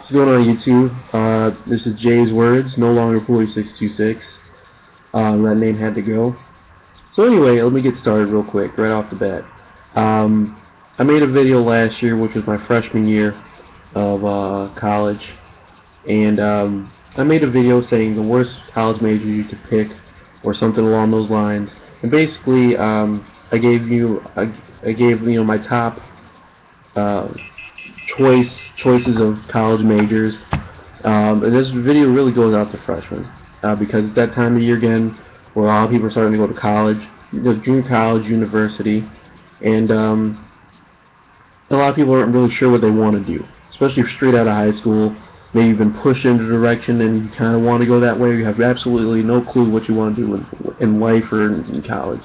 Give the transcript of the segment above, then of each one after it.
What's going on, YouTube? This is Jay's Words, no longer 4626. That name had to go. So anyway, let me get started real quick, right off the bat. I made a video last year, which was my freshman year of college, and I made a video saying the worst college major you could pick, or something along those lines. And basically, I gave my top choices of college majors. And this video really goes out to freshmen because it's that time of year again where a lot of people are starting to go to college, junior college, university, and a lot of people aren't really sure what they want to do, especially if straight out of high school. Maybe you've been pushed into a direction and you kind of want to go that way, or you have absolutely no clue what you want to do in life or in college.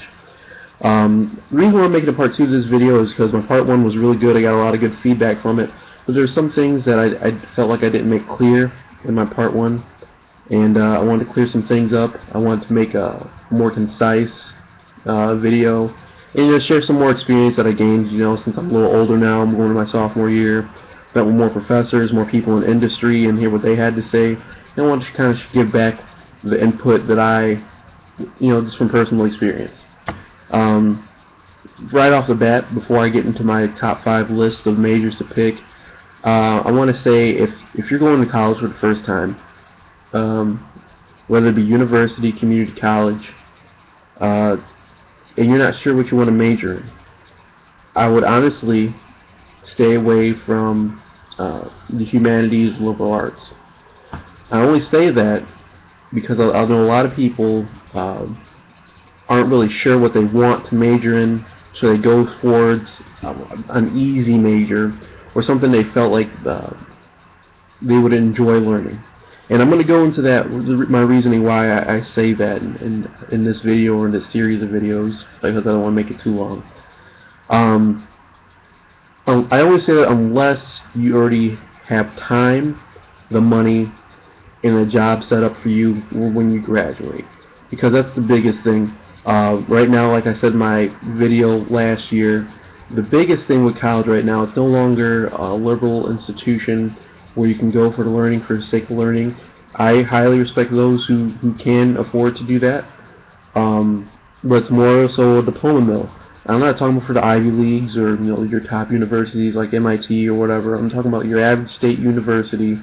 The reason why I'm making a part 2 of this video is because my part 1 was really good. I got a lot of good feedback from it, but there's some things that I felt like I didn't make clear in my part 1, and I wanted to clear some things up. I wanted to make a more concise video and share some more experience that I gained, since I'm a little older now. I'm going to my sophomore year. Met with more professors, more people in industry, and hear what they had to say. And I wanted to kind of give back the input that I, just from personal experience. Right off the bat, before I get into my top 5 list of majors to pick, I want to say if you're going to college for the first time, whether it be university, community college, and you're not sure what you want to major in, I would honestly stay away from the humanities, liberal arts. I only say that because I know a lot of people aren't really sure what they want to major in, so they go towards an easy major or something they felt like they would enjoy learning. And I'm going to go into that, my reasoning why I say that in this video or in this series of videos, because I don't want to make it too long. I always say that unless you already have time, the money, and a job set up for you when you graduate, because that's the biggest thing. Right now, like I said in my video last year, the biggest thing with college right now, it's no longer a liberal institution where you can go for the learning for the sake of learning. I highly respect those who can afford to do that, but it's more so a diploma mill. I'm not talking about for the Ivy Leagues or your top universities like MIT or whatever. I'm talking about your average state university.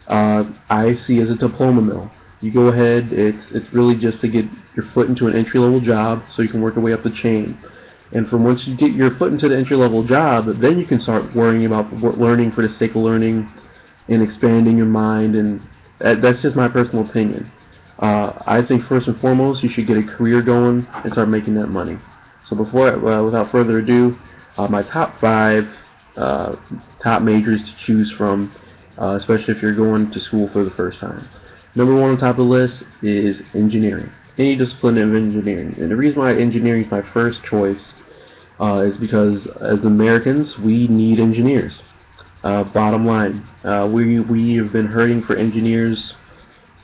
I see as a diploma mill. You go ahead, it's really just to get your foot into an entry-level job so you can work your way up the chain. And from once you get your foot into the entry-level job, then you can start worrying about learning for the sake of learning and expanding your mind. And that's just my personal opinion. I think first and foremost, you should get a career going and start making that money. So without further ado, my top 5 top majors to choose from, especially if you're going to school for the first time. Number 1 on top of the list is engineering, any discipline of engineering. And the reason why engineering is my first choice is because as Americans, we need engineers. Bottom line, we have been hurting for engineers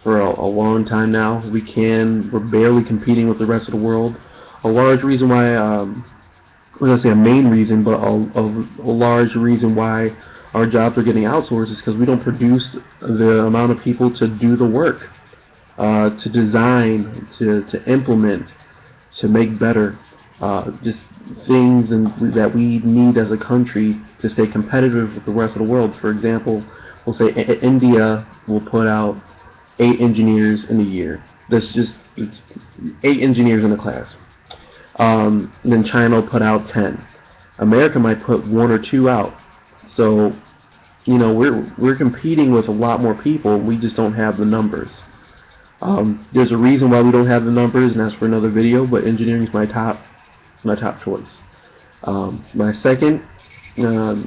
for a long time now. We're barely competing with the rest of the world. A large reason why, I'm going to say a main reason, but a large reason why our jobs are getting outsourced is because we don't produce the amount of people to do the work, to design, to implement, to make better, just things that we need as a country to stay competitive with the rest of the world. For example, we'll say India will put out 8 engineers in a year. That's just 8 engineers in a class. Then China will put out 10. America might put 1 or 2 out. So, we're competing with a lot more people. We just don't have the numbers. There's a reason why we don't have the numbers, and that's for another video. But engineering is my top choice. My second 2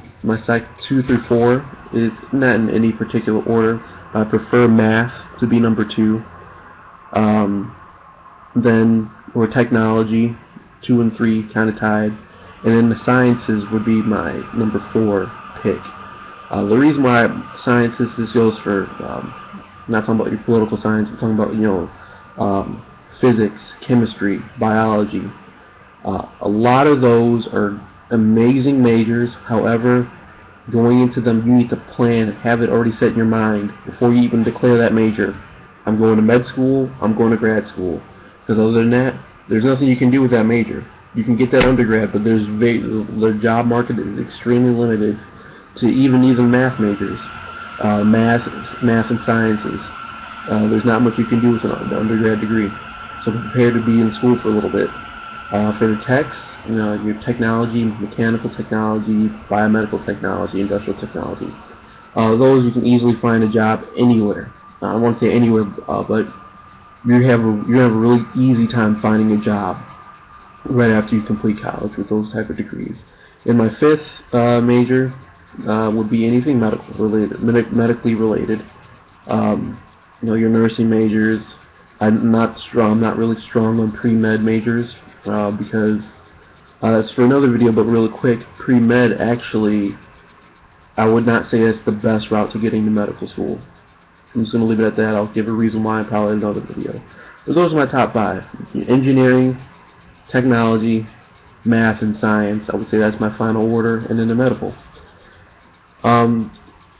through 4 is not in any particular order. I prefer math to be number 2. Then technology, 2 and 3 kind of tied, and then the sciences would be my number 4 pick. The reason why sciences, this goes for, I'm not talking about your political science, I'm talking about physics, chemistry, biology. A lot of those are amazing majors. However, going into them, you need to plan, have it already set in your mind before you even declare that major. I'm going to med school, I'm going to grad school. Because other than that, there's nothing you can do with that major. You can get that undergrad, but the job market is extremely limited to even math majors, math and sciences. There's not much you can do with an undergrad degree. So prepare to be in school for a little bit. For the techs, your technology, mechanical technology, biomedical technology, industrial technology. Those you can easily find a job anywhere. I won't say anywhere, but you have a really easy time finding a job right after you complete college with those type of degrees. And my fifth major would be anything medically related. Your nursing majors. I'm not really strong on pre-med majors because that's for another video. But really quick, pre-med actually, I would not say that's the best route to getting to medical school. I'm just going to leave it at that. I'll give a reason why in probably another video. But those are my top 5. Engineering, technology, math, and science. I would say that's my final order, and then the medical.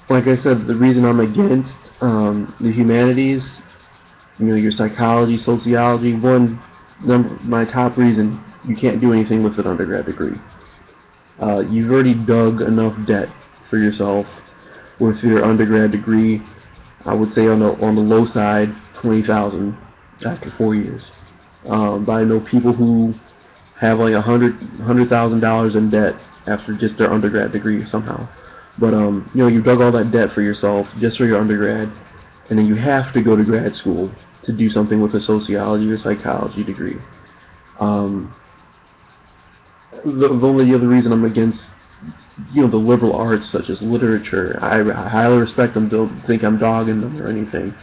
Like I said, the reason I'm against the humanities, your psychology, sociology, my top reason, you can't do anything with an undergrad degree. You've already dug enough debt for yourself with your undergrad degree. I would say on the low side, $20,000 after 4 years. But I know people who have like $100,000 in debt after just their undergrad degree somehow. But you dug all that debt for yourself just for your undergrad, and then you have to go to grad school to do something with a sociology or psychology degree. The only other reason I'm against the liberal arts such as literature, I highly respect them, don't think I'm dogging them or anything.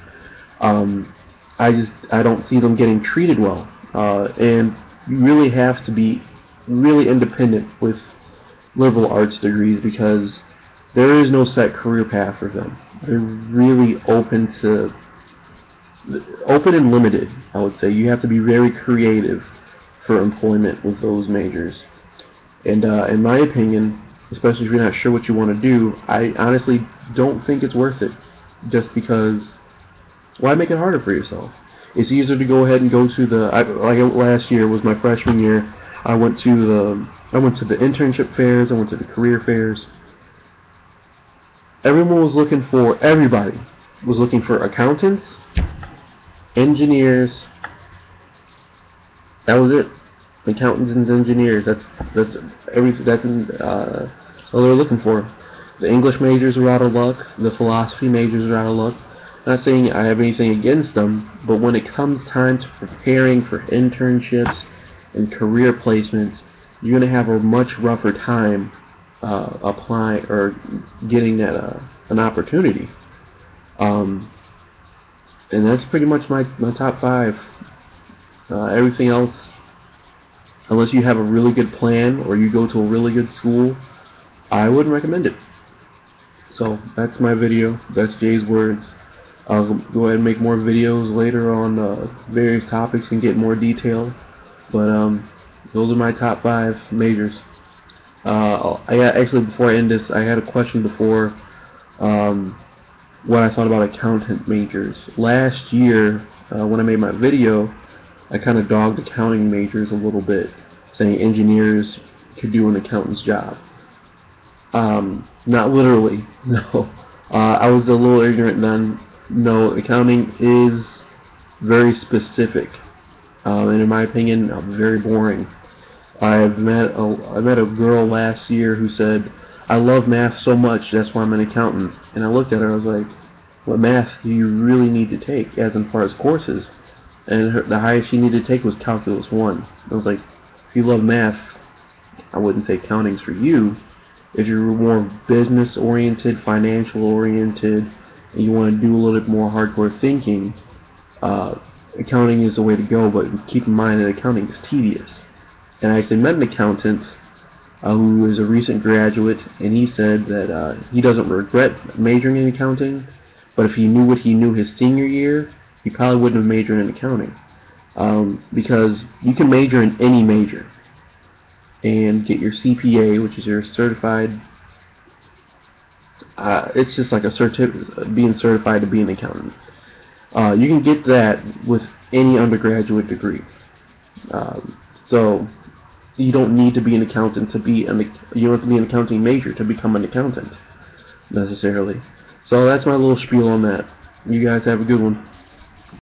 I don't see them getting treated well, and you really have to be really independent with liberal arts degrees because there is no set career path for them. They're really open and limited, I would say. You have to be very creative for employment with those majors. And in my opinion, especially if you're not sure what you want to do, I honestly don't think it's worth it. Just because, why make it harder for yourself? It's easier to go ahead and go to like last year was my freshman year. I went to the internship fairs. I went to the career fairs. Everybody was looking for accountants, engineers. That was it. Accountants and engineers. That's everything. That's all they were looking for. The English majors were out of luck. The philosophy majors are out of luck. Not saying I have anything against them, but when it comes time to preparing for internships and career placements, you're going to have a much rougher time applying or getting that an opportunity. And that's pretty much my top 5. Everything else, unless you have a really good plan or you go to a really good school, I wouldn't recommend it. So that's my video. That's Jay's words. I'll go ahead and make more videos later on various topics and get more detail. But those are my top 5 majors. Actually, before I end this, I had a question before what I thought about accountant majors. Last year, when I made my video, I kind of dogged accounting majors a little bit, saying engineers could do an accountant's job. Not literally, no. I was a little ignorant then. No, accounting is very specific, and in my opinion, very boring. I met a girl last year who said, "I love math so much, that's why I'm an accountant." And I looked at her, I was like, "What math do you really need to take, as in far as courses?" And the highest she needed to take was Calculus 1. I was like, if you love math, I wouldn't say accounting's for you. If you're more business-oriented, financial-oriented, and you want to do a little bit more hardcore thinking, accounting is the way to go, but keep in mind that accounting is tedious. And I actually met an accountant who is a recent graduate, and he said that he doesn't regret majoring in accounting, but if he knew what he knew his senior year, he probably wouldn't have majored in accounting. Because you can major in any major and get your CPA, which is your certified it's just like a being certified to be an accountant. You can get that with any undergraduate degree. So you don't need to be an accountant to be you don't have to be an accounting major to become an accountant necessarily. So that's my little spiel on that. You guys have a good one.